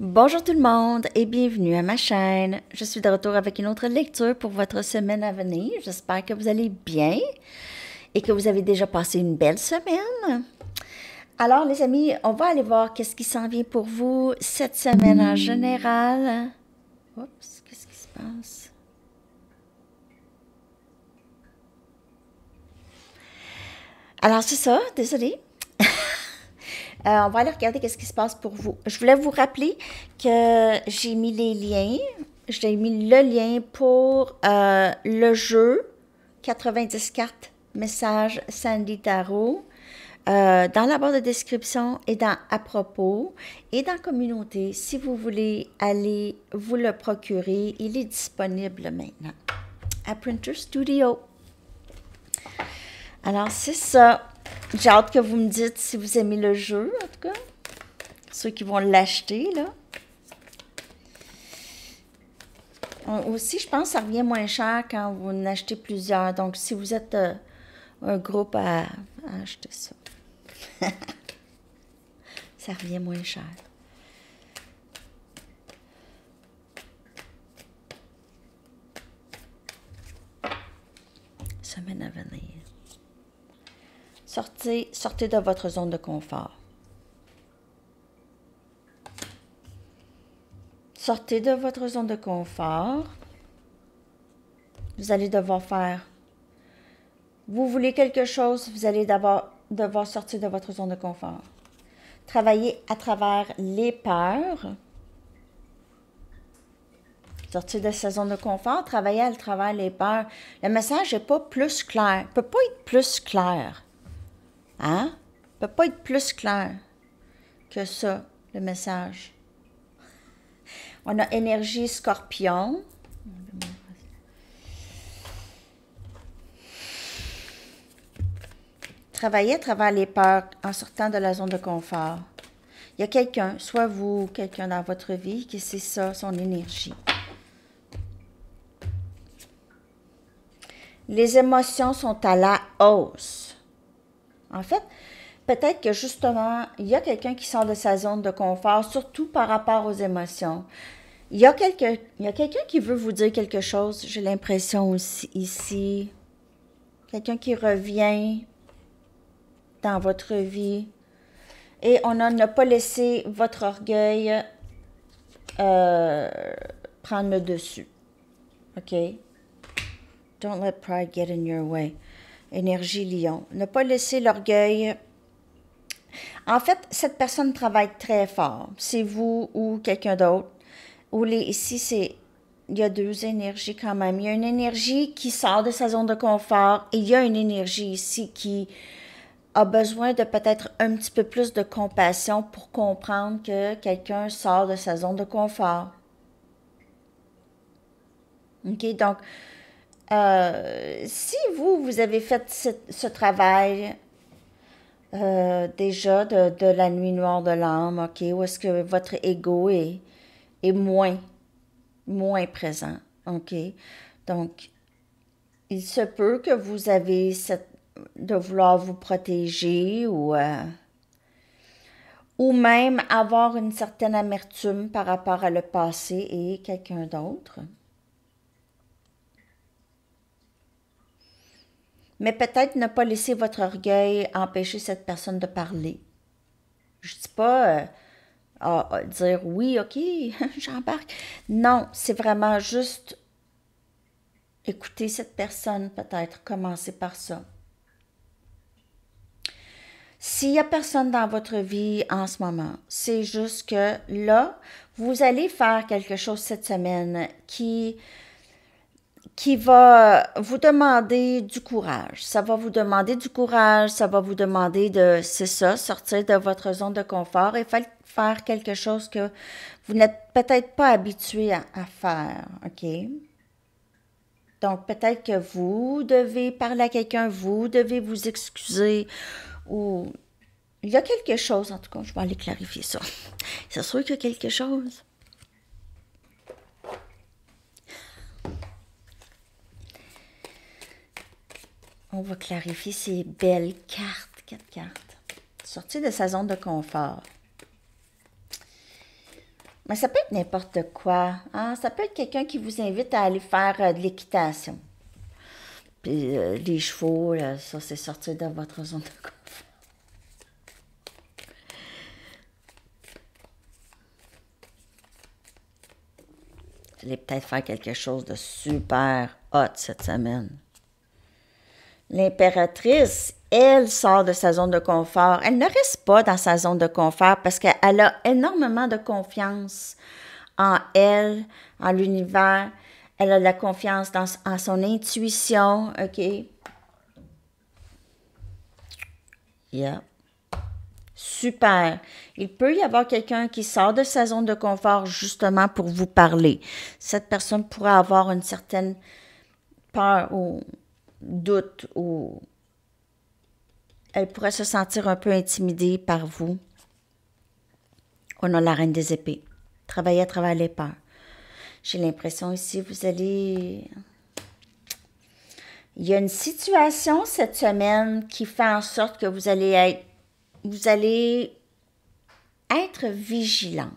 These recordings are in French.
Bonjour tout le monde et bienvenue à ma chaîne. Je suis de retour avec une autre lecture pour votre semaine à venir. J'espère que vous allez bien et que vous avez déjà passé une belle semaine. Alors les amis, on va aller voir qu'est-ce qui s'en vient pour vous cette semaine en général. Oups, qu'est-ce qui se passe? Alors c'est ça, désolée. On va aller regarder qu'est-ce qui se passe pour vous. Je voulais vous rappeler que j'ai mis les liens. J'ai mis le lien pour le jeu 90 cartes message Sandy Tarot dans la barre de description et dans à propos et dans communauté. Si vous voulez aller vous le procurer, il est disponible maintenant à Printer Studio. Alors c'est ça. J'ai hâte que vous me dites si vous aimez le jeu, en tout cas. Ceux qui vont l'acheter, là. Aussi, je pense que ça revient moins cher quand vous en achetez plusieurs. Donc, si vous êtes un groupe à acheter ça, ça revient moins cher. Semaine à venir. Sortez de votre zone de confort. Sortez de votre zone de confort. Vous allez devoir faire. Vous voulez quelque chose, vous allez devoir sortir de votre zone de confort. Travailler à travers les peurs. Sortir de sa zone de confort, travailler à travers les peurs. Le message n'est pas plus clair. Il ne peut pas être plus clair. Hein? Il ne peut pas être plus clair que ça, le message. On a énergie scorpion. Travailler à travers les peurs en sortant de la zone de confort. Il y a quelqu'un, soit vous, quelqu'un dans votre vie, qui c'est ça, son énergie. Les émotions sont à la hausse. En fait, peut-être que justement, il y a quelqu'un qui sort de sa zone de confort, surtout par rapport aux émotions. Il y a quelqu'un qui veut vous dire quelque chose, j'ai l'impression aussi ici. Quelqu'un qui revient dans votre vie. Et on n'a pas laissé votre orgueil prendre le dessus. OK? Don't let pride get in your way. Énergie lion. Ne pas laisser l'orgueil. En fait, cette personne travaille très fort. C'est vous ou quelqu'un d'autre. Ici, il y a deux énergies quand même. Il y a une énergie qui sort de sa zone de confort et il y a une énergie ici qui a besoin de peut-être un petit peu plus de compassion pour comprendre que quelqu'un sort de sa zone de confort. OK? Donc, si vous avez fait ce travail déjà de la nuit noire de l'âme, OK, où est-ce que votre ego est moins présent, OK? Donc, il se peut que vous avez de vouloir vous protéger ou même avoir une certaine amertume par rapport à le passé et quelqu'un d'autre. Mais peut-être ne pas laisser votre orgueil empêcher cette personne de parler. Je ne dis pas dire oui, ok, j'embarque. Non, c'est vraiment juste écouter cette personne, peut-être commencer par ça. S'il n'y a personne dans votre vie en ce moment, c'est juste que là, vous allez faire quelque chose cette semaine qui va vous demander du courage. Ça va vous demander du courage, ça va vous demander c'est ça, sortir de votre zone de confort et faire quelque chose que vous n'êtes peut-être pas habitué à faire, OK? Donc, peut-être que vous devez parler à quelqu'un, vous devez vous excuser ou il y a quelque chose, en tout cas, je vais aller clarifier ça. C'est sûr qu'il y a quelque chose. On va clarifier ces belles cartes, 4 cartes. Sortir de sa zone de confort. Mais ça peut être n'importe quoi. Hein? Ça peut être quelqu'un qui vous invite à aller faire de l'équitation. Puis les chevaux, là, ça, c'est sortir de votre zone de confort. Vous allez peut-être faire quelque chose de super hot cette semaine. L'impératrice, elle sort de sa zone de confort. Elle ne reste pas dans sa zone de confort parce qu'elle a énormément de confiance en elle, en l'univers. Elle a de la confiance en son intuition, OK? Yeah. Super. Il peut y avoir quelqu'un qui sort de sa zone de confort justement pour vous parler. Cette personne pourrait avoir une certaine peur ou doute ou elle pourrait se sentir un peu intimidée par vous. On a la reine des épées. Travailler à travers les peurs. J'ai l'impression ici, vous allez... Il y a une situation cette semaine qui fait en sorte que vous allez être vigilante.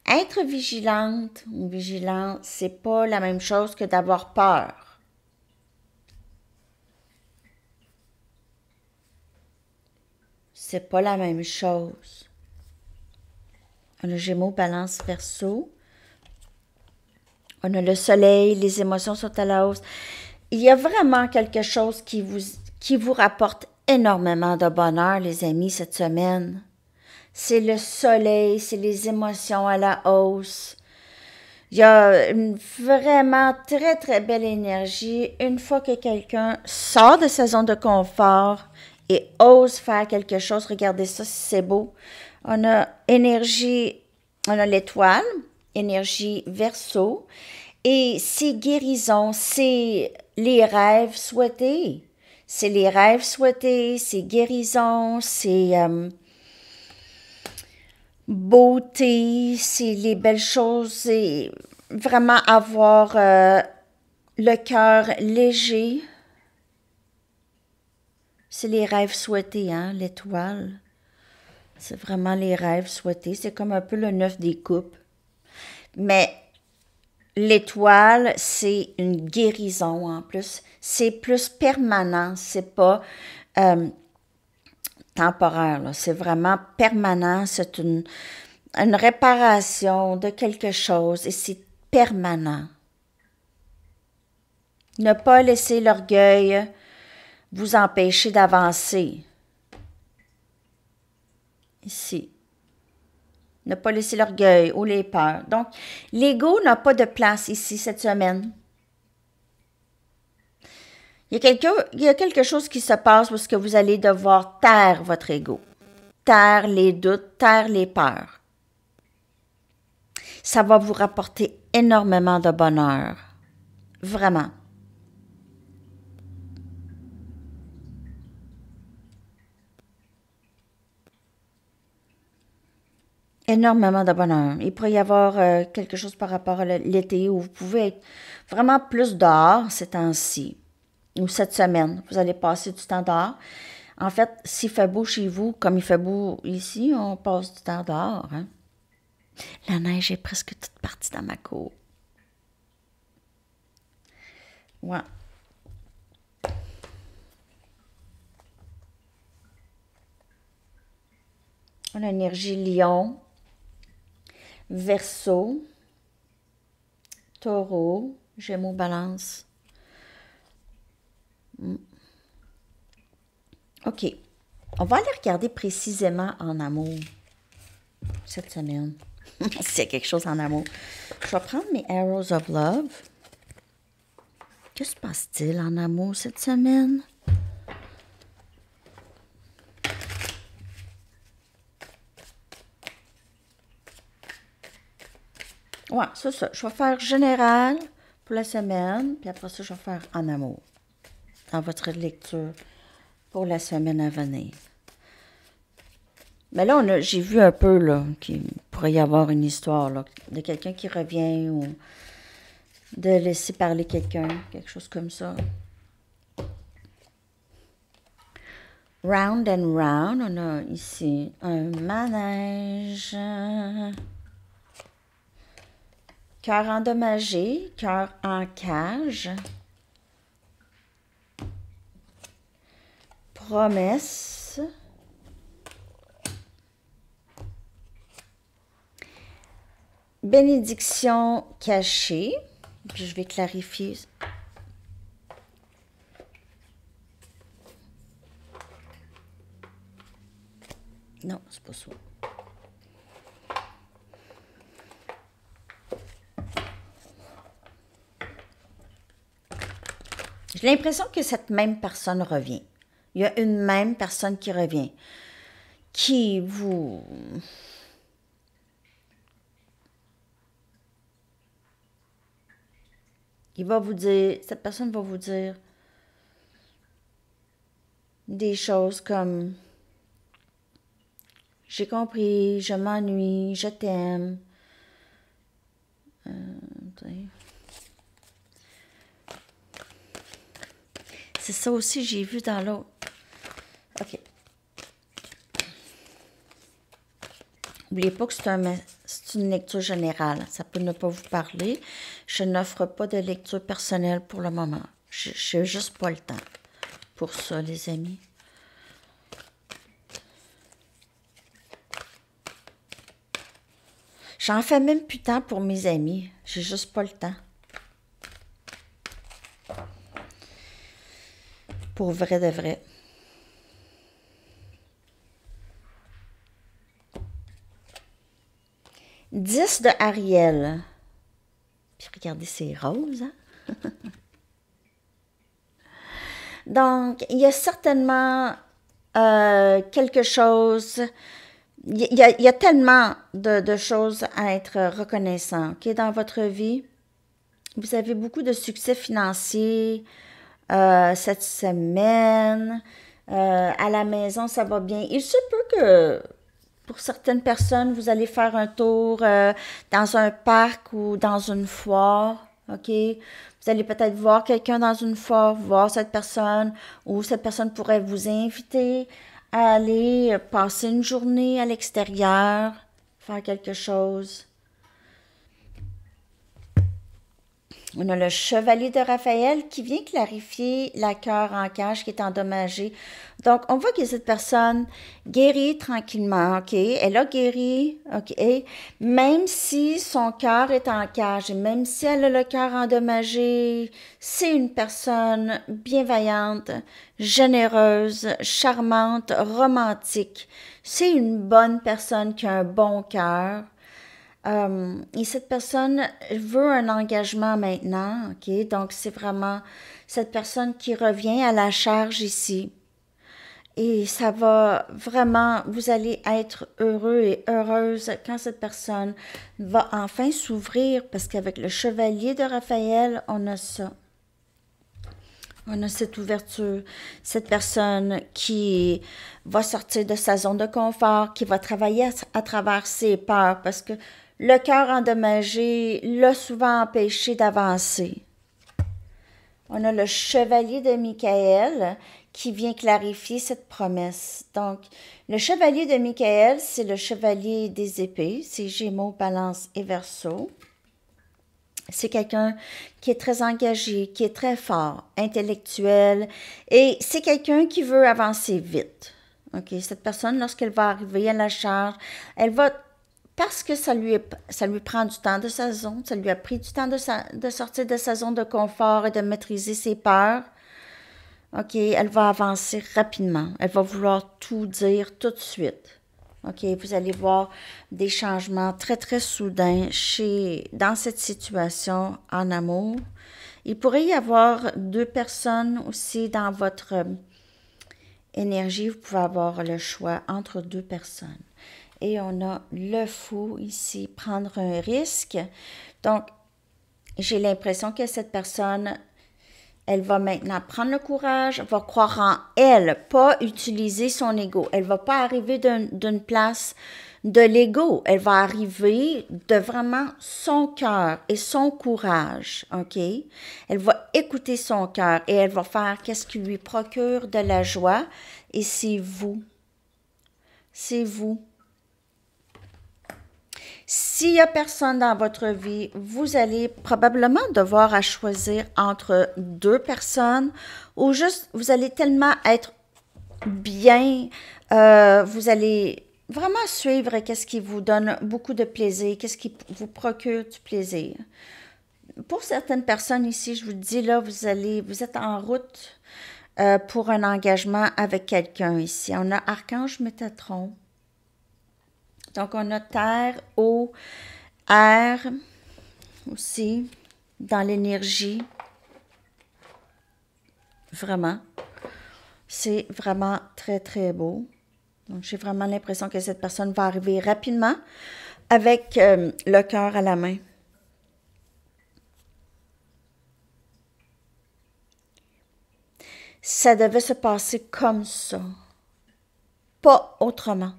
Être vigilante ou vigilant, c'est pas la même chose que d'avoir peur. C'est pas la même chose. On a Gémeaux, Balance, Verseau. On a le soleil, les émotions sont à la hausse. Il y a vraiment quelque chose qui vous rapporte énormément de bonheur, les amis, cette semaine. C'est le soleil, c'est les émotions à la hausse. Il y a une vraiment très, très belle énergie. Une fois que quelqu'un sort de sa zone de confort et ose faire quelque chose, regardez ça, si c'est beau. On a énergie, on a l'étoile, énergie Verseau, et c'est guérison, c'est les rêves souhaités. C'est les rêves souhaités, c'est guérison, c'est beauté, c'est les belles choses, c'est vraiment avoir le cœur léger. C'est les rêves souhaités, hein, l'étoile. C'est vraiment les rêves souhaités. C'est comme un peu le 9 des coupes. Mais l'étoile, c'est une guérison en plus. C'est plus permanent. C'est pas temporaire, là. C'est vraiment permanent. C'est une réparation de quelque chose et c'est permanent. Ne pas laisser l'orgueil vous empêcher d'avancer. Ici. Ne pas laisser l'orgueil ou les peurs. Donc, l'ego n'a pas de place ici cette semaine. Il y a quelque chose qui se passe parce que vous allez devoir taire votre ego. Taire les doutes, taire les peurs. Ça va vous rapporter énormément de bonheur. Vraiment. Énormément de bonheur. Il pourrait y avoir quelque chose par rapport à l'été où vous pouvez être vraiment plus dehors ces temps-ci ou cette semaine. Vous allez passer du temps dehors. En fait, s'il fait beau chez vous, comme il fait beau ici, on passe du temps dehors. Hein? La neige est presque toute partie dans ma cour. Ouais. On a l'énergie Lion, Verseau, Taureau, Gémeaux, Balance. OK. On va aller regarder précisément en amour cette semaine. S'il y a quelque chose en amour. Je vais prendre mes Arrows of Love. Que se passe-t-il en amour cette semaine? Ouais, c'est ça. Je vais faire général pour la semaine, puis après ça, je vais faire en amour dans votre lecture pour la semaine à venir. Mais là, j'ai vu un peu là, qu'il pourrait y avoir une histoire là, de quelqu'un qui revient ou de laisser parler quelqu'un, quelque chose comme ça. Round and round. On a ici un manège. Cœur endommagé, cœur en cage. Promesse. Bénédiction cachée. Puis je vais clarifier. Non, c'est pas ça. J'ai l'impression que cette même personne revient. Il y a une même personne qui revient. Qui vous... Il va vous dire... Cette personne va vous dire des choses comme... J'ai compris, je m'ennuie, je t'aime. C'est ça aussi, j'ai vu dans l'autre. OK. N'oubliez pas que c'est une lecture générale. Ça peut ne pas vous parler. Je n'offre pas de lecture personnelle pour le moment. Je n'ai juste pas le temps pour ça, les amis. J'en fais même plus de temps pour mes amis. J'ai juste pas le temps. Pour vrai de vrai. « 10 de Ariel. Puis regardez, c'est rose, hein? Donc, il y a certainement quelque chose... Il y a tellement de choses à être reconnaissant, OK, dans votre vie. Vous avez beaucoup de succès financiers cette semaine. À la maison, ça va bien. Il se peut que pour certaines personnes, vous allez faire un tour dans un parc ou dans une foire, OK? Vous allez peut-être voir quelqu'un dans une foire, voir cette personne, ou cette personne pourrait vous inviter à aller passer une journée à l'extérieur, faire quelque chose. On a le chevalier de Raphaël qui vient clarifier la cœur en cage qui est endommagée. Donc, on voit que cette personne guérit tranquillement, OK? Elle a guéri, OK? Même si son cœur est en cage, et même si elle a le cœur endommagé, c'est une personne bienveillante, généreuse, charmante, romantique. C'est une bonne personne qui a un bon cœur. Et cette personne veut un engagement maintenant, OK? Donc, c'est vraiment cette personne qui revient à la charge ici. Et ça va vraiment, vous allez être heureux et heureuse quand cette personne va enfin s'ouvrir, parce qu'avec le chevalier de Raphaël, on a ça. On a cette ouverture, cette personne qui va sortir de sa zone de confort, qui va travailler à travers ses peurs, parce que le cœur endommagé l'a souvent empêché d'avancer. On a le chevalier de Michael qui vient clarifier cette promesse. Donc, le chevalier de Michael, c'est le chevalier des épées, c'est Gémeaux, Balance et Verseau. C'est quelqu'un qui est très engagé, qui est très fort, intellectuel, et c'est quelqu'un qui veut avancer vite. OK? Cette personne, lorsqu'elle va arriver à la charge, elle va, parce que ça lui prend du temps de sa zone, ça lui a pris du temps de sortir de sa zone de confort et de maîtriser ses peurs. OK? Elle va avancer rapidement. Elle va vouloir tout dire tout de suite. OK, vous allez voir des changements très, très soudains dans cette situation en amour. Il pourrait y avoir 2 personnes aussi dans votre énergie. Vous pouvez avoir le choix entre 2 personnes. Et on a le fou ici, prendre un risque. Donc, j'ai l'impression que cette personne, elle va maintenant prendre le courage, va croire en elle, pas utiliser son ego. Elle ne va pas arriver d'une place de l'ego. Elle va arriver de vraiment son cœur et son courage, OK? Elle va écouter son cœur et elle va faire qu'est-ce qui lui procure de la joie. Et c'est vous. C'est vous. S'il n'y a personne dans votre vie, vous allez probablement devoir à choisir entre deux personnes ou juste, vous allez tellement être bien, vous allez vraiment suivre qu'est-ce qui vous donne beaucoup de plaisir, qu'est-ce qui vous procure du plaisir. Pour certaines personnes ici, je vous dis là, vous êtes en route pour un engagement avec quelqu'un ici. On a Archange Métatron. Donc, on a terre, eau, air aussi, dans l'énergie. Vraiment. C'est vraiment très, très beau. Donc, j'ai vraiment l'impression que cette personne va arriver rapidement avec le cœur à la main. Ça devait se passer comme ça. Pas autrement.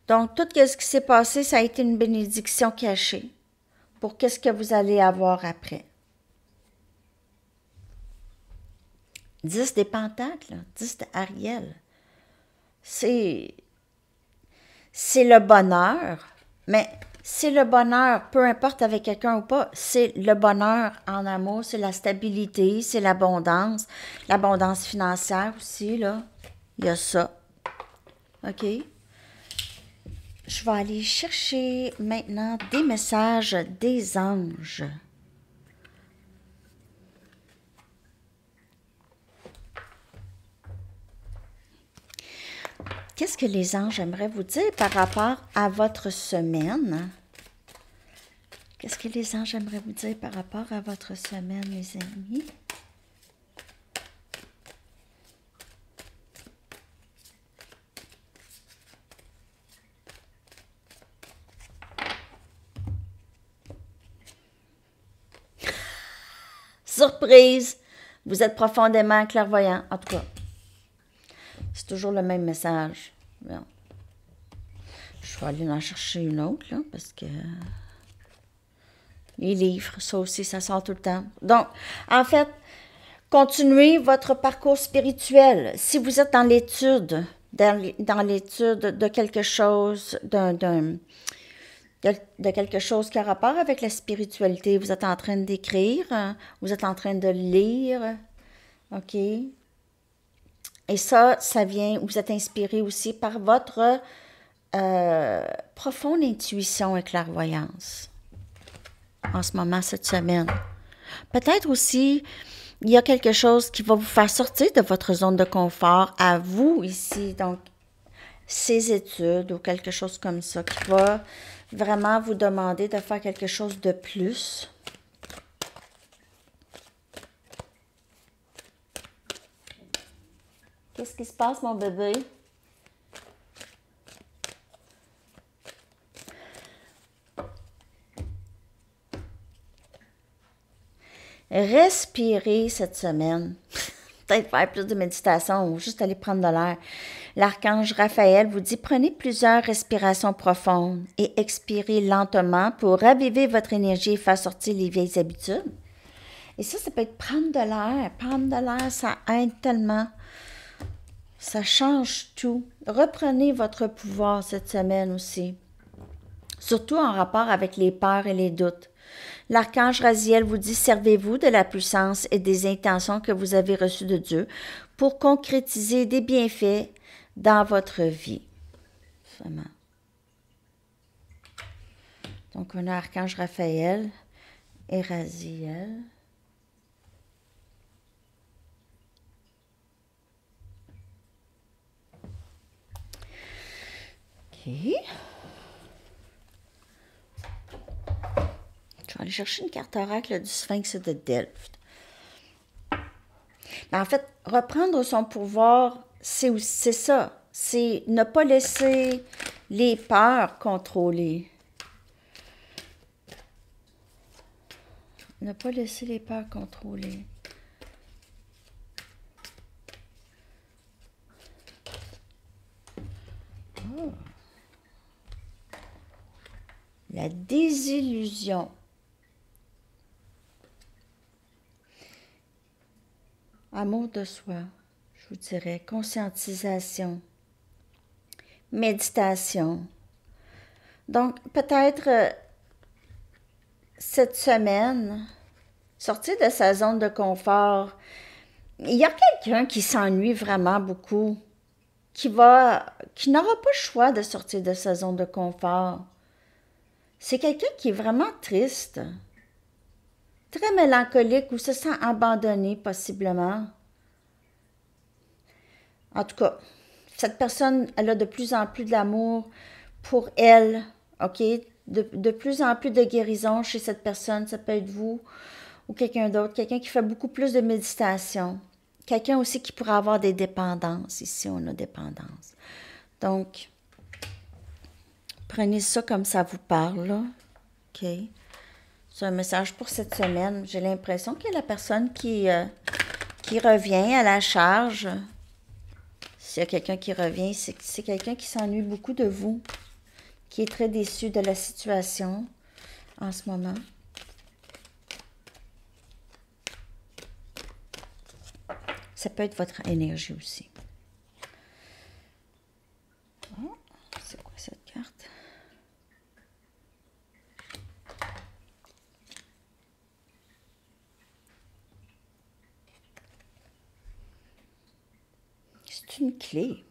Donc, tout ce qui s'est passé, ça a été une bénédiction cachée pour qu'est-ce que vous allez avoir après. 10 des pentacles, 10 de Ariel. C'est le bonheur, mais c'est le bonheur, peu importe avec quelqu'un ou pas, c'est le bonheur en amour, c'est la stabilité, c'est l'abondance financière aussi, là. Il y a ça. OK? Je vais aller chercher maintenant des messages des anges. Qu'est-ce que les anges aimeraient vous dire par rapport à votre semaine? Qu'est-ce que les anges aimeraient vous dire par rapport à votre semaine, les amis? Surprise! Vous êtes profondément clairvoyant. En tout cas, c'est toujours le même message. Bon. Je vais aller en chercher une autre, là, parce que les livres, ça aussi, ça sort tout le temps. Donc, en fait, continuez votre parcours spirituel. Si vous êtes dans l'étude, dans l'étude de quelque chose, de quelque chose qui a rapport avec la spiritualité, vous êtes en train d'écrire, vous êtes en train de lire, OK? Et ça vient, vous êtes inspiré aussi par votre profonde intuition et clairvoyance en ce moment, cette semaine. Peut-être aussi, il y a quelque chose qui va vous faire sortir de votre zone de confort à vous ici, donc ces études ou quelque chose comme ça, qui va vraiment vous demander de faire quelque chose de plus. Qu'est-ce qui se passe, mon bébé? Respirez cette semaine. Peut-être faire plus de méditation ou juste aller prendre de l'air. L'archange Raphaël vous dit, prenez plusieurs respirations profondes et expirez lentement pour raviver votre énergie et faire sortir les vieilles habitudes. Et ça peut être prendre de l'air. Prendre de l'air, ça aide tellement. Ça change tout. Reprenez votre pouvoir cette semaine aussi. Surtout en rapport avec les peurs et les doutes. L'archange Raziel vous dit, servez-vous de la puissance et des intentions que vous avez reçues de Dieu pour concrétiser des bienfaits dans votre vie. Vraiment. Donc, on a Archange Raphaël et Raziel. OK. Je vais aller chercher une carte oracle du Sphinx de Delft. Mais en fait, reprendre son pouvoir, c'est ça. C'est ne pas laisser les peurs contrôler. Ne pas laisser les peurs contrôler. Oh. La désillusion. Amour de soi, je vous dirais, conscientisation, méditation. Donc, peut-être cette semaine, sortir de sa zone de confort. Il y a quelqu'un qui s'ennuie vraiment beaucoup, qui n'aura pas le choix de sortir de sa zone de confort. C'est quelqu'un qui est vraiment triste, très mélancolique ou se sent abandonné possiblement. En tout cas, cette personne, elle a de plus en plus d'amour pour elle, OK? De plus en plus de guérison chez cette personne, ça peut être vous ou quelqu'un d'autre, quelqu'un qui fait beaucoup plus de méditation, quelqu'un aussi qui pourrait avoir des dépendances. Ici, on a dépendance. Donc, prenez ça comme ça vous parle, là. OK? C'est un message pour cette semaine. J'ai l'impression qu'il y a la personne qui revient à la charge. S'il y a quelqu'un qui revient, c'est quelqu'un qui s'ennuie beaucoup de vous, qui est très déçu de la situation en ce moment. Ça peut être votre énergie aussi. Oh, c'est quoi cette carte? C'est une clé.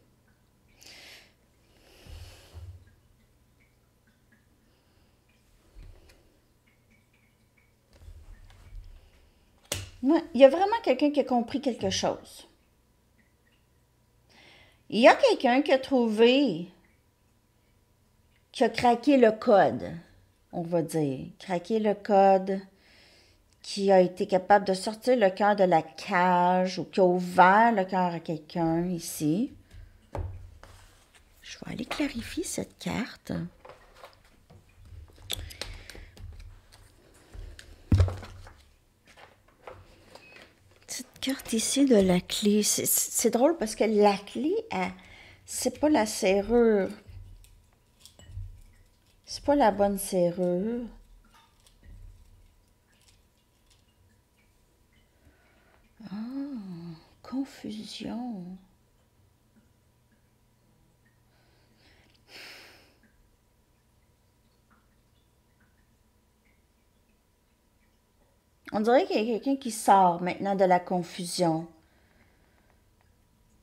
Ouais, il y a vraiment quelqu'un qui a compris quelque chose. Il y a quelqu'un qui a trouvé, qui a craqué le code, on va dire. Craqué le code, qui a été capable de sortir le cœur de la cage ou qui a ouvert le cœur à quelqu'un ici. Je vais aller clarifier cette carte. Cette carte ici de la clé, c'est drôle parce que la clé, c'est pas la serrure. C'est pas la bonne serrure. Ah, confusion. On dirait qu'il y a quelqu'un qui sort maintenant de la confusion,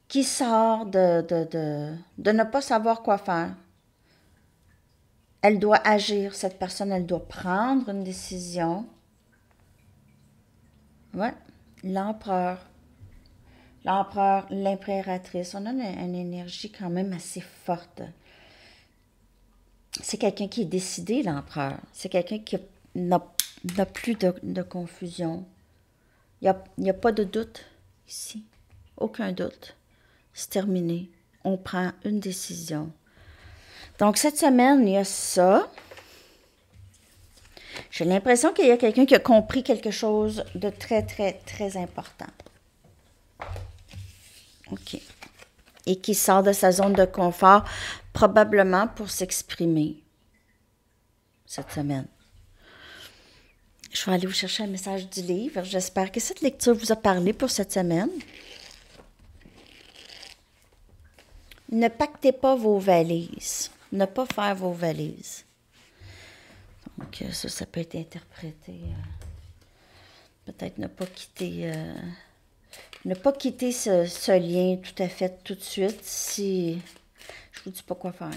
qui sort de ne pas savoir quoi faire. Elle doit agir, cette personne, elle doit prendre une décision. Ouais, l'empereur. L'empereur, l'impératrice, on a une énergie quand même assez forte. C'est quelqu'un qui est décidé, l'empereur. C'est quelqu'un qui n'a plus de confusion. Il n'y a pas de doute ici. Aucun doute. C'est terminé. On prend une décision. Donc, cette semaine, il y a ça. J'ai l'impression qu'il y a quelqu'un qui a compris quelque chose de très, très, très important. OK. Et qui sort de sa zone de confort, probablement pour s'exprimer cette semaine. Je vais aller vous chercher un message du livre. J'espère que cette lecture vous a parlé pour cette semaine. Ne pactez pas vos valises. Ne pas faire vos valises. Donc, ça peut être interprété. Peut-être ne pas quitter... ne pas quitter ce lien tout à fait tout de suite si je vous dis pas quoi faire.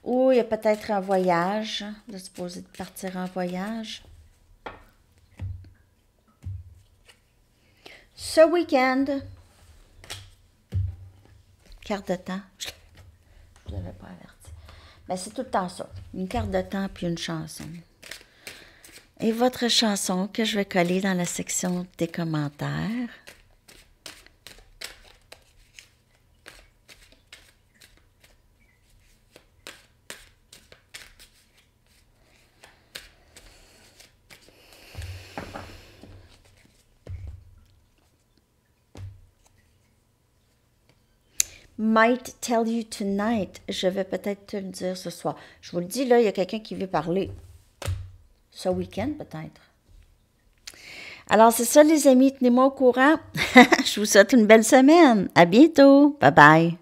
Ou il y a peut-être un voyage, de supposer de partir en voyage. Ce week-end, carte de temps, je ne l'avais pas averti. Mais c'est tout le temps ça, une carte de temps puis une chanson. Et votre chanson que je vais coller dans la section des commentaires. might tell you tonight. Je vais peut-être te le dire ce soir. Je vous le dis, là, il y a quelqu'un qui veut parler. Ce week-end, peut-être. Alors, c'est ça, les amis. Tenez-moi au courant. Je vous souhaite une belle semaine. À bientôt. Bye bye.